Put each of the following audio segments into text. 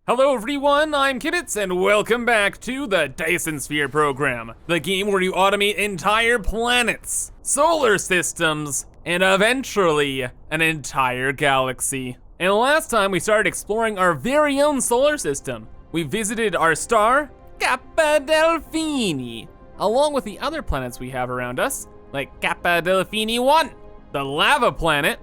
Hello everyone, I'm Kibitz and welcome back to the Dyson Sphere Program, the game where you automate entire planets, solar systems, and eventually an entire galaxy. And last time we started exploring our very own solar system. We visited our star, Kappa Delphini, along with the other planets we have around us, like Kappa Delphini 1, the lava planet,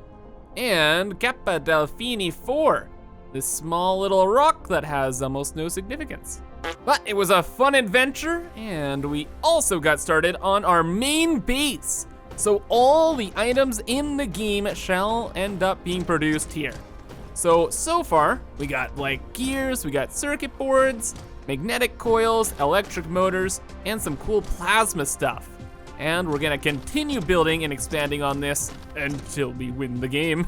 and Kappa Delphini 4, this small little rock that has almost no significance. But it was a fun adventure, and we also got started on our main base. So all the items in the game shall end up being produced here. So far, we got like gears, we got circuit boards, magnetic coils, electric motors, and some cool plasma stuff. And we're gonna continue building and expanding on this until we win the game.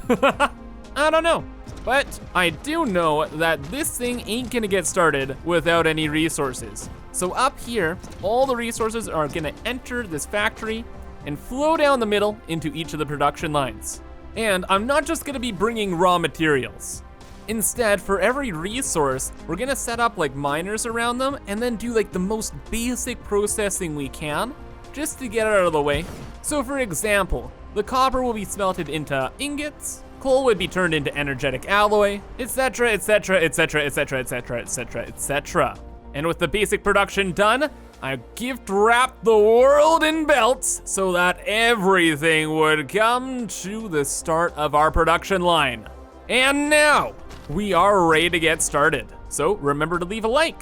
I don't know. But I do know that this thing ain't gonna get started without any resources. So up here, all the resources are gonna enter this factory and flow down the middle into each of the production lines. And I'm not just gonna be bringing raw materials. Instead, for every resource, we're gonna set up like miners around them and then do like the most basic processing we can just to get it out of the way. So for example, the copper will be smelted into ingots, coal would be turned into energetic alloy, etc, etc, etc, etc, etc, etc, etc. And with the basic production done, I gift wrapped the world in belts so that everything would come to the start of our production line. And now, we are ready to get started. So remember to leave a like.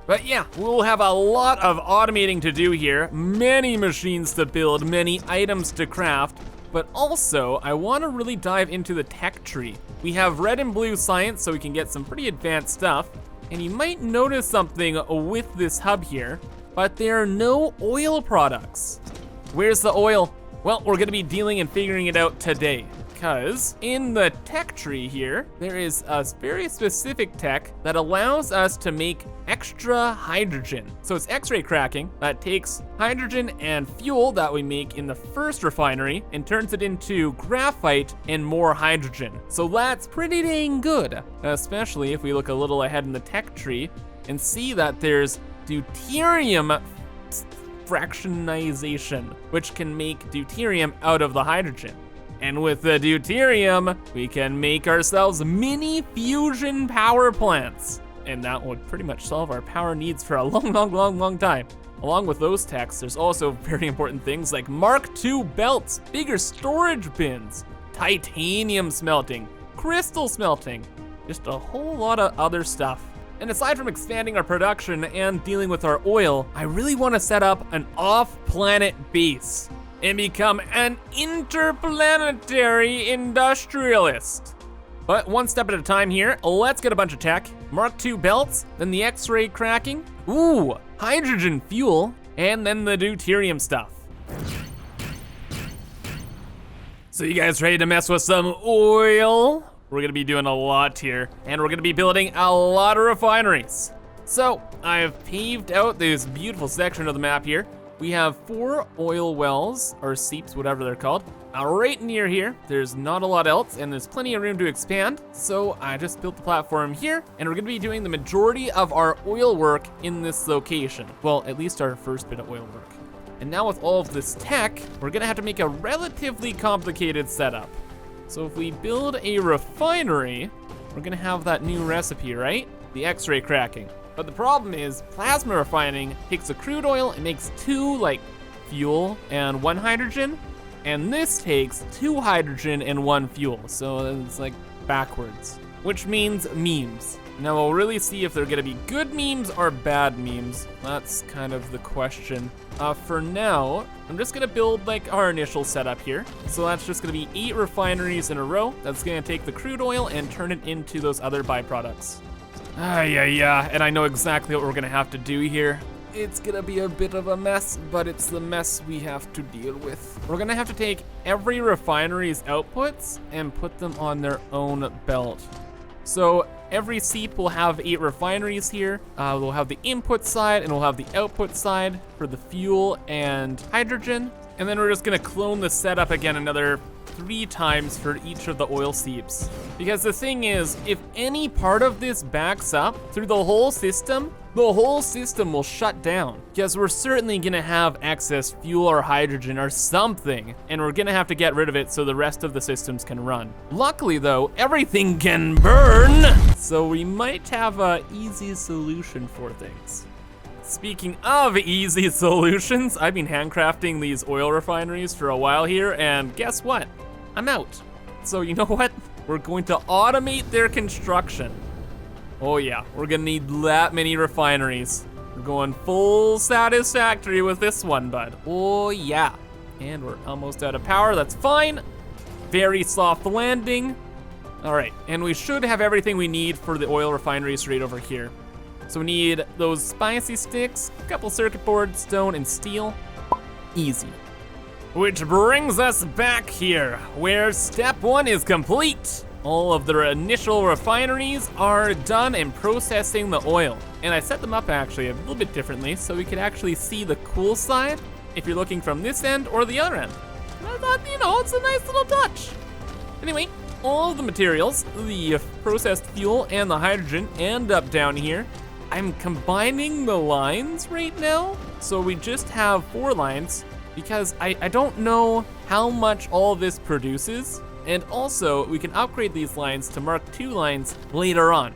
But yeah, we'll have a lot of automating to do here, many machines to build, many items to craft, but also I wanna really dive into the tech tree. We have red and blue science so we can get some pretty advanced stuff, and you might notice something with this hub here, but there are no oil products. Where's the oil? Well, we're gonna be dealing and figuring it out today. Because in the tech tree here, there is a very specific tech that allows us to make extra hydrogen. So it's X-ray cracking that takes hydrogen and fuel that we make in the first refinery and turns it into graphite and more hydrogen. So that's pretty dang good, especially if we look a little ahead in the tech tree and see that there's deuterium fractionization, which can make deuterium out of the hydrogen. And with the deuterium, we can make ourselves mini fusion power plants. And that would pretty much solve our power needs for a long time. Along with those techs, there's also very important things like Mark II belts, bigger storage bins, titanium smelting, crystal smelting, just a whole lot of other stuff. And aside from expanding our production and dealing with our oil, I really want to set up an off-planet base and become an interplanetary industrialist. But one step at a time here, let's get a bunch of tech. Mark II belts, then the X-ray cracking, ooh, hydrogen fuel, and then the deuterium stuff. So you guys ready to mess with some oil? We're gonna be doing a lot here, and we're gonna be building a lot of refineries. So I've paved out this beautiful section of the map here. We have 4 oil wells, or seeps, whatever they're called. Right near here, there's not a lot else, and there's plenty of room to expand. So I just built the platform here, and we're gonna be doing the majority of our oil work in this location. Well, at least our first bit of oil work. And now with all of this tech, we're gonna have to make a relatively complicated setup. So if we build a refinery, we're gonna have that new recipe, right? The X-ray cracking. But the problem is plasma refining takes a crude oil and makes 2 like fuel and 1 hydrogen, and this takes 2 hydrogen and 1 fuel. So it's like backwards, which means memes. Now we'll really see if they're gonna be good memes or bad memes. That's kind of the question. For now, I'm just gonna build like our initial setup here. So that's just gonna be 8 refineries in a row. That's gonna take the crude oil and turn it into those other byproducts. Yeah, and I know exactly what we're gonna have to do here. It's gonna be a bit of a mess, but it's the mess we have to deal with. We're gonna have to take every refinery's outputs and put them on their own belt. So every seep will have 8 refineries here. We'll have the input side and we'll have the output side for the fuel and hydrogen. And then we're just gonna clone the setup again another 3 times for each of the oil seeps. Because the thing is, if any part of this backs up through the whole system will shut down. Because we're certainly gonna have excess fuel or hydrogen or something, and we're gonna have to get rid of it so the rest of the systems can run. Luckily though, everything can burn, so we might have an easy solution for things. Speaking of easy solutions, I've been handcrafting these oil refineries for a while here, and guess what? I'm out. So you know what? We're going to automate their construction. Oh yeah, we're gonna need that many refineries. We're going full Satisfactory with this one, bud. Oh yeah. And we're almost out of power, that's fine. Very soft landing. All right, and we should have everything we need for the oil refineries right over here. So we need those spicy sticks, a couple circuit boards, stone, and steel. Easy. Which brings us back here, where step 1 is complete. All of the initial refineries are done in processing the oil. And I set them up actually a little bit differently so we could actually see the cool side if you're looking from this end or the other end. And I thought, you know, it's a nice little touch. Anyway, all of the materials, the processed fuel and the hydrogen end up down here. I'm combining the lines right now, so we just have 4 lines because I don't know how much all of this produces, and also we can upgrade these lines to Mark II lines later on.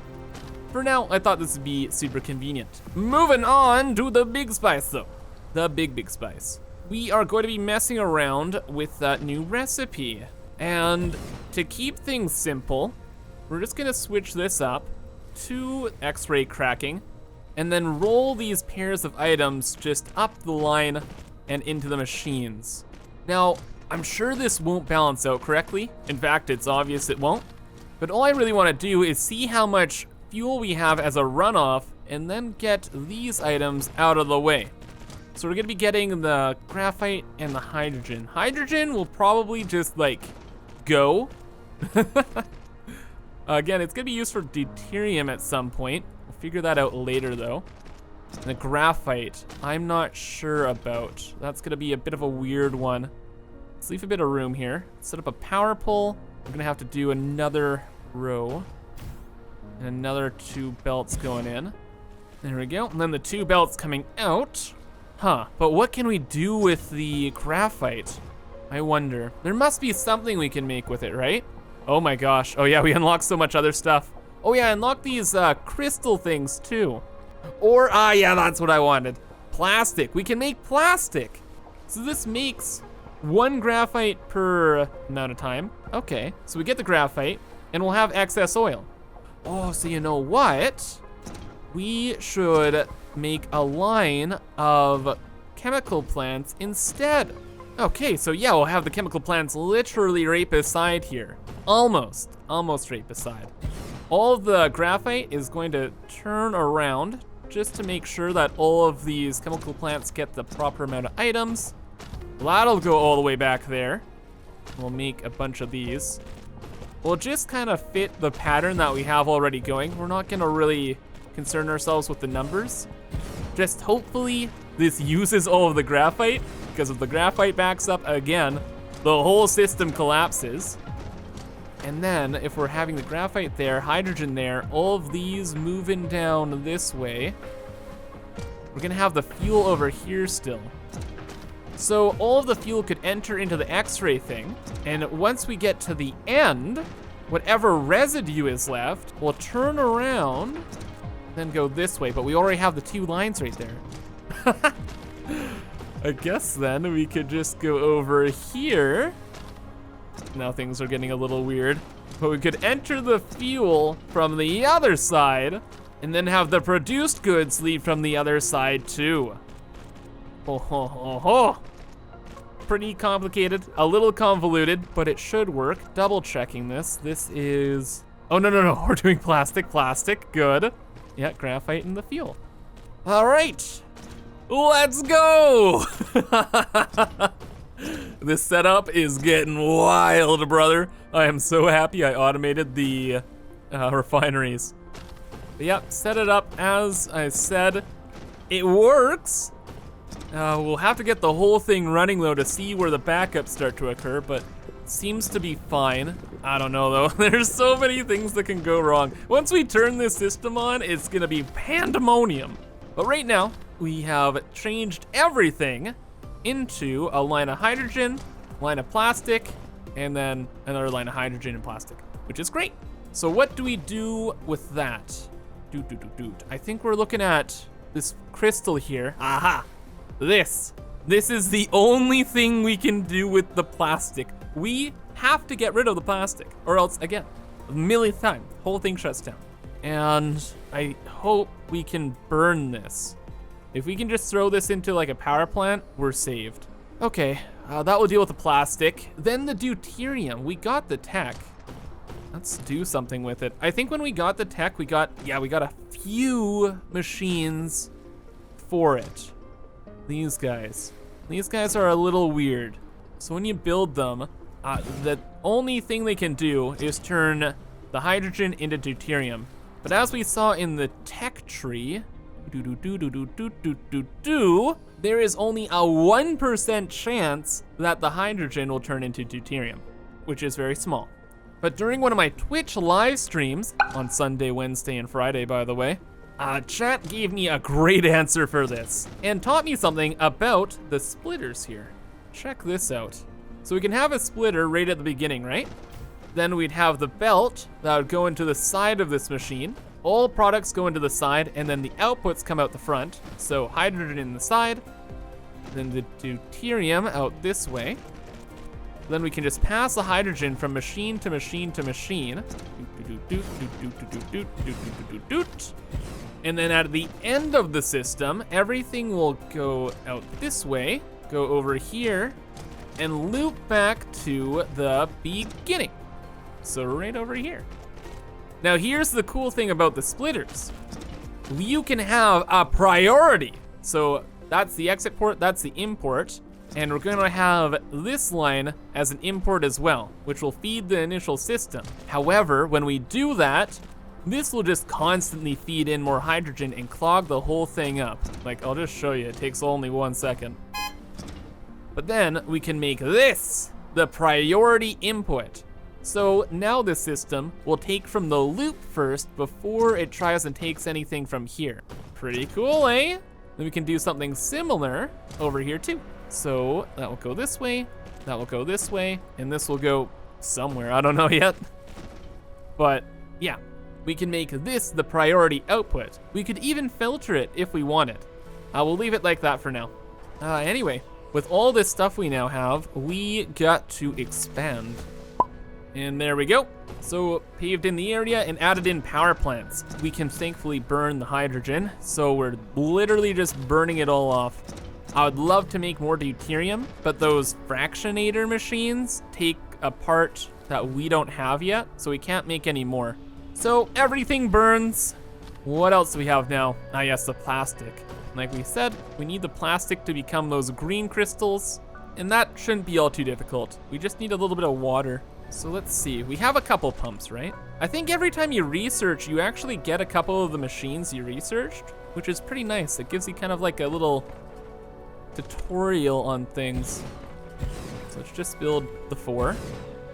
For now, I thought this would be super convenient. Moving on to the big spice though, the big spice. We are going to be messing around with that new recipe, and to keep things simple, we're just gonna switch this up to X-ray cracking, and then roll these pairs of items just up the line and into the machines. Now, I'm sure this won't balance out correctly. In fact, it's obvious it won't. But all I really wanna do is see how much fuel we have as a runoff and then get these items out of the way. So we're gonna be getting the graphite and the hydrogen. Hydrogen will probably just like go. Again, it's gonna be used for deuterium at some point. We'll figure that out later though. And the graphite, I'm not sure about. That's gonna be a bit of a weird one. Let's leave a bit of room here. Set up a power pole. We're gonna have to do another row. And another 2 belts going in. There we go, and then the 2 belts coming out. Huh, but what can we do with the graphite? I wonder. There must be something we can make with it, right? Oh my gosh, oh yeah, we unlocked so much other stuff. Oh yeah, unlock these crystal things too. Or, yeah, that's what I wanted. Plastic, we can make plastic. So this makes 1 graphite per amount of time. Okay, so we get the graphite and we'll have excess oil. Oh, so you know what? We should make a line of chemical plants instead. Okay, so yeah, we'll have the chemical plants literally right beside here. Almost right beside. All of the graphite is going to turn around just to make sure that all of these chemical plants get the proper amount of items. That'll go all the way back there. We'll make a bunch of these. We'll just kind of fit the pattern that we have already going. We're not gonna really concern ourselves with the numbers. Just hopefully this uses all of the graphite, because if the graphite backs up again, the whole system collapses. And then if we're having the graphite there, hydrogen there, all of these moving down this way, we're gonna have the fuel over here still. So all of the fuel could enter into the X-ray thing, and once we get to the end, whatever residue is left will turn around, then go this way, but we already have the 2 lines right there. I guess then we could just go over here. Now things are getting a little weird, but we could enter the fuel from the other side and then have the produced goods leave from the other side too. Ho ho ho ho. Pretty complicated, a little convoluted, but it should work. Double checking this. This is, oh no, we're doing plastic, good. Yeah, graphite in the fuel. All right, let's go. This setup is getting wild, brother. I am so happy I automated the refineries. But yep, set it up as I said. It works. We'll have to get the whole thing running though to see where the backups start to occur, but seems to be fine. I don't know though, there's so many things that can go wrong. Once we turn this system on, it's gonna be pandemonium. But right now, we have changed everything into a line of hydrogen, line of plastic, and then another line of hydrogen and plastic, which is great. So what do we do with that? I think we're looking at this crystal here. Aha, this is the only thing we can do with the plastic. We have to get rid of the plastic, or else, again, a millionth time, whole thing shuts down. And I hope we can burn this. If we can just throw this into like a power plant, we're saved. Okay, that will deal with the plastic. Then the deuterium, we got the tech. Let's do something with it. I think when we got the tech, we got a few machines for it. These guys are a little weird. So when you build them, the only thing they can do is turn the hydrogen into deuterium. But as we saw in the tech tree, there is only a 1% chance that the hydrogen will turn into deuterium, which is very small. But during one of my Twitch live streams, on Sunday, Wednesday, and Friday, by the way, chat gave me a great answer for this and taught me something about the splitters here. Check this out. So we can have a splitter right at the beginning, right? Then we'd have the belt that would go into the side of this machine. All products go into the side, and then the outputs come out the front. So hydrogen in the side, then the deuterium out this way. Then we can just pass the hydrogen from machine to machine to machine. And then at the end of the system, everything will go out this way, go over here, and loop back to the beginning. So right over here. Now here's the cool thing about the splitters. You can have a priority. So that's the exit port, that's the import. And we're gonna have this line as an import as well, which will feed the initial system. However, when we do that, this will just constantly feed in more hydrogen and clog the whole thing up. Like, I'll just show you, it takes only 1 second. But then we can make this the priority input. So now the system will take from the loop first before it tries and takes anything from here. Pretty cool, eh? Then we can do something similar over here too. So that will go this way, that will go this way, and this will go somewhere, I don't know yet. But yeah, we can make this the priority output. We could even filter it if we wanted. We'll leave it like that for now. Anyway, with all this stuff we now have, we got to expand. And there we go. So paved in the area and added in power plants. We can thankfully burn the hydrogen, so we're literally just burning it all off. I would love to make more deuterium, but those fractionator machines take a part that we don't have yet, so we can't make any more. So everything burns. What else do we have now? Yes, the plastic. Like we said, we need the plastic to become those green crystals, and that shouldn't be all too difficult. We just need a little bit of water. So let's see, we have a couple pumps, right? I think every time you research, you actually get a couple of the machines you researched, which is pretty nice. It gives you kind of like a little tutorial on things. So let's just build the 4.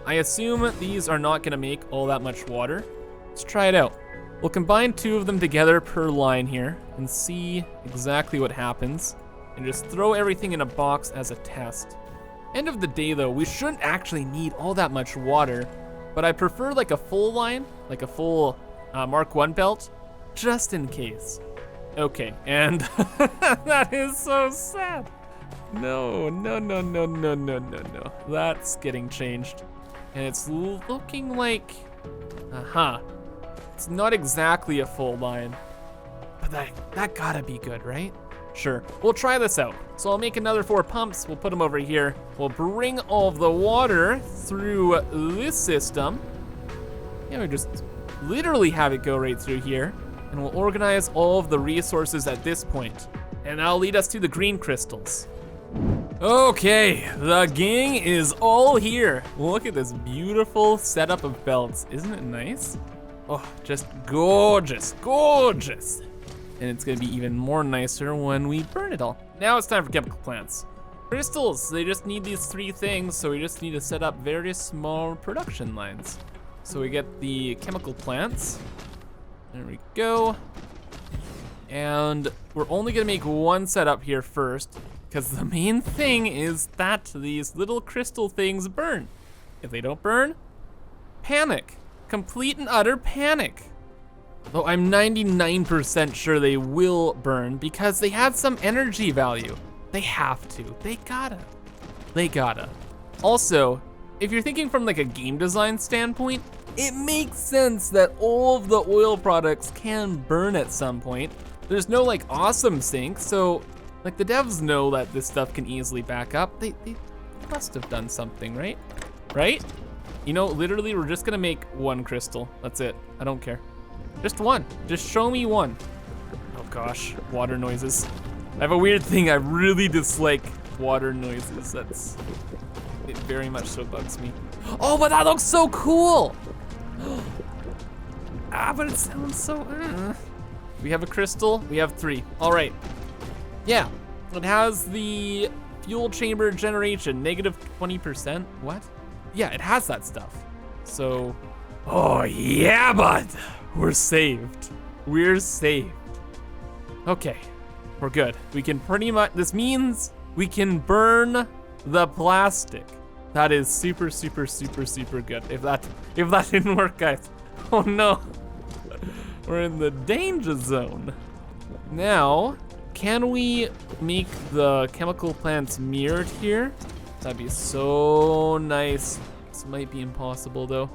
I assume these are not gonna make all that much water. Let's try it out. We'll combine 2 of them together per line here and see exactly what happens, and just throw everything in a box as a test. End of the day though, we shouldn't actually need all that much water, but I prefer like a full line, like a full Mark 1 belt, just in case. Okay, and that is so sad. No. That's getting changed. And it's looking like, it's not exactly a full line, but that gotta be good, right? Sure, we'll try this out. So I'll make another 4 pumps, we'll put them over here. We'll bring all of the water through this system. Yeah, we just literally have it go right through here. And we'll organize all of the resources at this point. And that'll lead us to the green crystals. Okay, the gang is all here. Look at this beautiful setup of belts. Isn't it nice? Oh, just gorgeous, gorgeous. And it's gonna be even more nicer when we burn it all. Now it's time for chemical plants. Crystals, they just need these 3 things, so we just need to set up very small production lines. So we get the chemical plants. There we go. And we're only gonna make 1 setup here first, because the main thing is that these little crystal things burn. If they don't burn, panic. Complete and utter panic. Though I'm 99% sure they will burn because they had some energy value. They have to, they gotta. Also, if you're thinking from like a game design standpoint, it makes sense that all of the oil products can burn at some point. There's no like awesome sink, so like the devs know that this stuff can easily back up. They must have done something, right? Right? You know, literally we're just gonna make 1 crystal, that's it. I don't care. Just 1, just show me 1. Oh gosh, water noises. I have a weird thing, I really dislike water noises. It very much so bugs me. Oh, but that looks so cool! But it sounds so, We have a crystal, we have 3. All right, yeah. It has the fuel chamber generation, negative 20%, what? Yeah, it has that stuff. So, oh yeah, bud, we're saved. We're saved. Okay. We're good. We can pretty much, this means we can burn the plastic. That is super, super, super, super good. If that didn't work, guys, oh no. We're in the danger zone. Now, can we make the chemical plants mirrored here? That'd be so nice. This might be impossible though.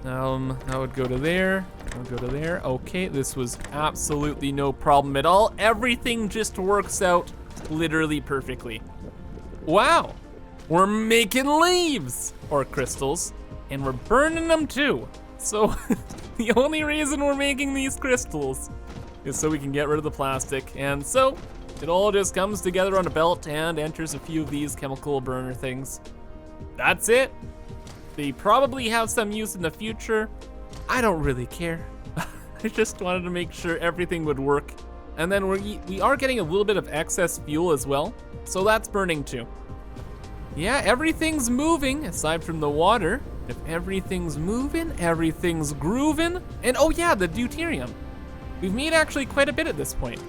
That would go to there, that would go to there. Okay, this was absolutely no problem at all. Everything just works out literally perfectly. Wow, we're making leaves or crystals and we're burning them too. So the only reason we're making these crystals is so we can get rid of the plastic. And so it all just comes together on a belt and enters a few of these chemical burner things. That's it. They probably have some use in the future. I don't really care. I just wanted to make sure everything would work. And then we are getting a little bit of excess fuel as well. So that's burning too. Yeah, everything's moving aside from the water. If everything's moving, everything's grooving. And oh yeah, the deuterium. We've made actually quite a bit at this point.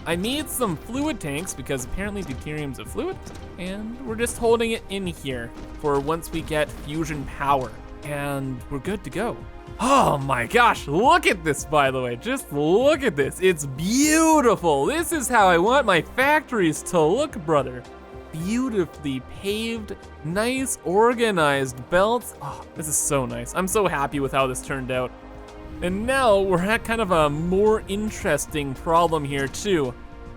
I made some fluid tanks because apparently deuterium's a fluid, and we're just holding it in here for once we get fusion power, and we're good to go. Oh my gosh, look at this, by the way. Just look at this, it's beautiful. This is how I want my factories to look, brother. Beautifully paved, nice organized belts. Oh, this is so nice. I'm so happy with how this turned out. And now we're at kind of a more interesting problem here too.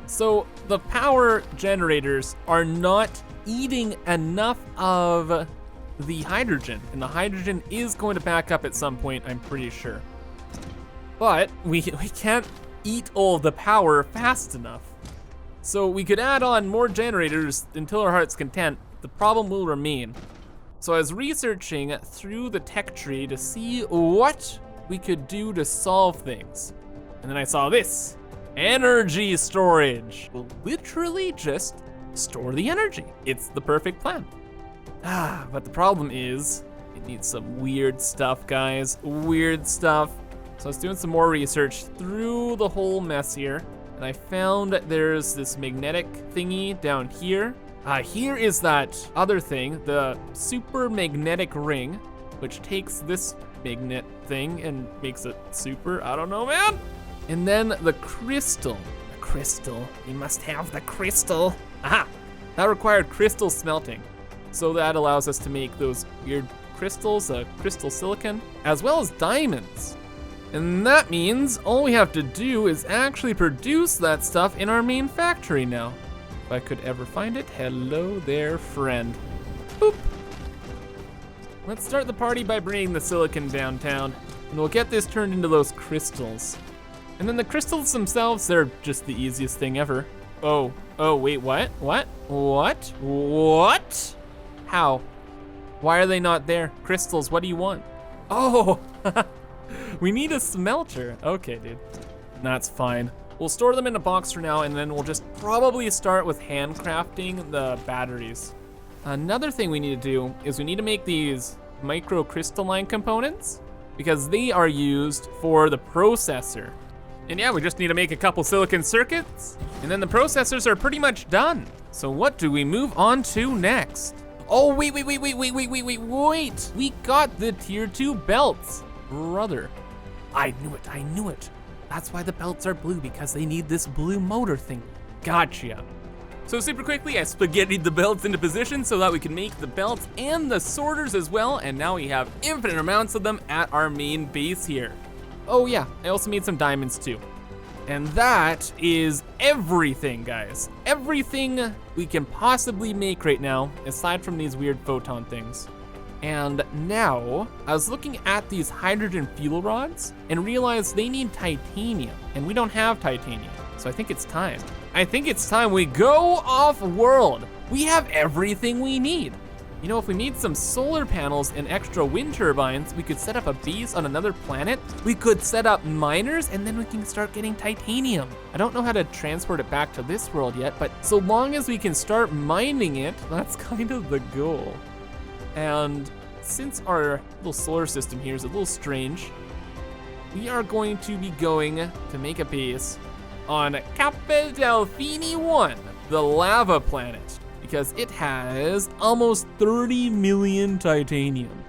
So the power generators are not eating enough of the hydrogen, and the hydrogen is going to back up at some point, I'm pretty sure. But we can't eat all of the power fast enough. So we could add on more generators until our heart's content. The problem will remain. So I was researching through the tech tree to see what we could do to solve things. And then I saw this, energy storage. We'll literally just store the energy. It's the perfect plan. But the problem is, it needs some weird stuff, guys, weird stuff. So I was doing some more research through the whole mess here, and I found that there's this magnetic thingy down here. Here is that other thing, the super magnetic ring, which takes this magnet thing and makes it super, I don't know, man. And then the crystal, we must have the crystal. Aha, that required crystal smelting. So that allows us to make those weird crystals, crystal silicon, as well as diamonds. And that means all we have to do is actually produce that stuff in our main factory now. If I could ever find it, hello there, friend. Boop. Let's start the party by bringing the silicon downtown, and we'll get this turned into those crystals. And then the crystals themselves, they're just the easiest thing ever. Oh, wait, what? How? Why are they not there? Crystals, what do you want? Oh, we need a smelter. Okay, dude, that's fine. We'll store them in a box for now, and then we'll just probably start with handcrafting the batteries. Another thing we need to do is we need to make these microcrystalline components because they are used for the processor. And yeah, we just need to make a couple silicon circuits, and then the processors are pretty much done. So what do we move on to next? Oh, wait. We got the tier 2 belts. Brother, I knew it. That's why the belts are blue, because they need this blue motor thing. Gotcha. So super quickly, I spaghettied the belts into position so that we can make the belts and the sorters as well, and now we have infinite amounts of them at our main base here. Oh yeah, I also made some diamonds too. And that is everything, guys. Everything we can possibly make right now, aside from these weird photon things. And now, I was looking at these hydrogen fuel rods and realized they need titanium, and we don't have titanium. So I think it's time. We go off-world. We have everything we need. You know, if we made some solar panels and extra wind turbines, we could set up a base on another planet. We could set up miners, and then we can start getting titanium. I don't know how to transport it back to this world yet, but so long as we can start mining it, that's kind of the goal. And since our little solar system here is a little strange, we are going to be going to make a base on Delphini 1, the lava planet, because it has almost 30 million titanium.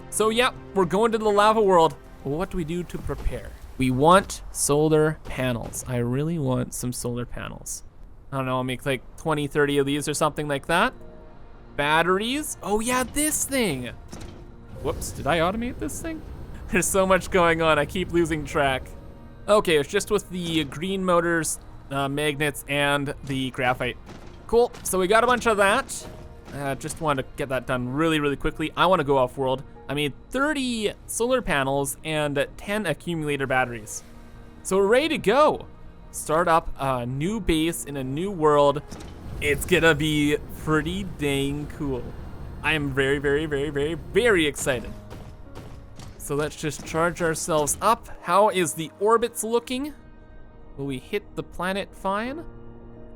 So yeah, we're going to the lava world. What do we do to prepare? We want solar panels. I really want some solar panels. I don't know, I'll make like 20, 30 of these or something like that. Batteries, oh yeah, this thing. Whoops, did I automate this thing? There's so much going on, I keep losing track. Okay, it's just with the green motors, magnets, and the graphite. Cool, so we got a bunch of that. Just wanted to get that done really, really quickly. I wanna go off-world. I made 30 solar panels and 10 accumulator batteries. So we're ready to go. Start up a new base in a new world. It's gonna be pretty dang cool. I am very, very, very, very, very excited. So let's just charge ourselves up. How is the orbits looking? Will we hit the planet fine?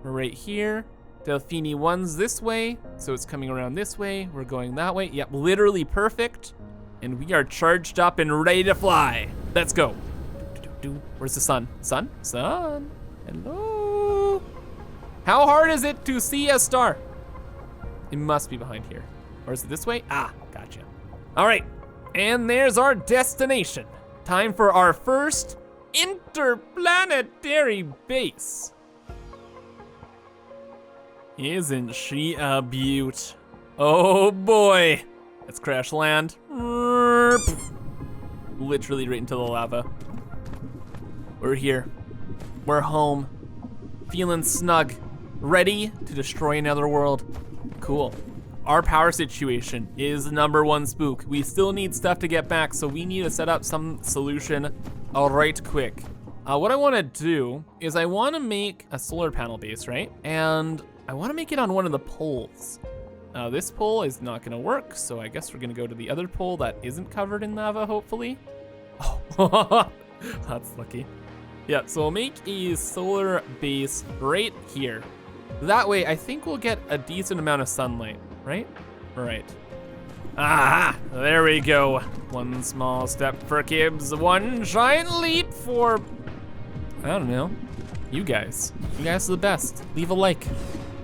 We're right here. Delphini 1's this way, so it's coming around this way. We're going that way. Yep, literally perfect. And we are charged up and ready to fly. Let's go. Where's the sun? Sun? Sun? Hello? How hard is it to see a star? It must be behind here. Or is it this way? Ah, gotcha. All right, and there's our destination. Time for our first interplanetary base. Isn't she a beaut? Oh boy. Let's crash land. Literally right into the lava. We're here. We're home. Feeling snug. Ready to destroy another world. Cool. Our power situation is #1 spook. We still need stuff to get back, so we need to set up some solution right quick. What I wanna do is I wanna make a solar panel base, right? And I wanna make it on one of the poles. This pole is not gonna work, so I guess we're gonna go to the other pole that isn't covered in lava, hopefully. Oh, that's lucky. Yeah, so we'll make a solar base right here. That way, I think we'll get a decent amount of sunlight, right? Right. Ah, there we go. One small step for Kibs, one giant leap for, I don't know, you guys. You guys are the best. Leave a like.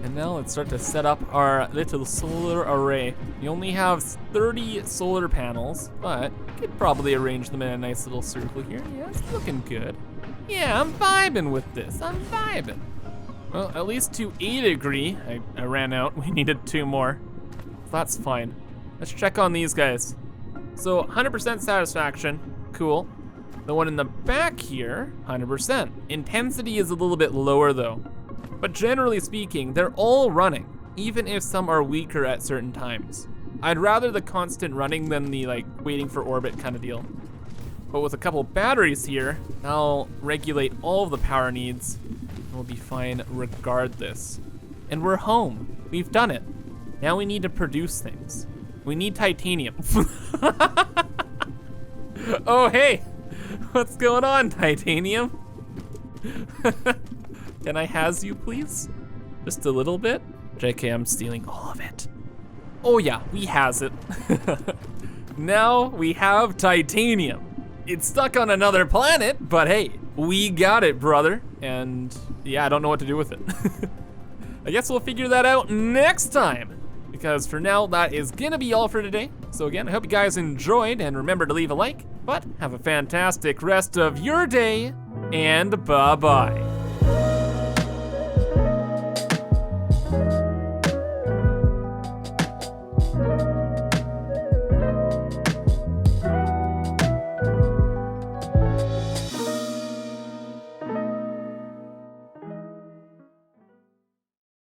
And now let's start to set up our little solar array. We only have 30 solar panels, but could probably arrange them in a nice little circle here. Yeah, it's looking good. Yeah, I'm vibing with this, I'm vibing. Well, at least to a degree, I ran out. We needed 2 more. That's fine. Let's check on these guys. So 100% satisfaction, cool. The one in the back here, 100%. Intensity is a little bit lower though. But generally speaking, they're all running, even if some are weaker at certain times. I'd rather the constant running than the like waiting for orbit kind of deal. But with a couple batteries here, I'll regulate all of the power needs and we'll be fine regardless. And we're home, we've done it. Now we need to produce things. We need titanium. Oh hey, what's going on, titanium? Can I has you, please? Just a little bit? JK, I'm stealing all of it. Oh yeah, we has it. Now we have titanium. It's stuck on another planet, but hey, we got it, brother. And yeah, I don't know what to do with it. I guess we'll figure that out next time. Because for now, that is gonna be all for today. So again, I hope you guys enjoyed, and remember to leave a like, but have a fantastic rest of your day, and bye-bye.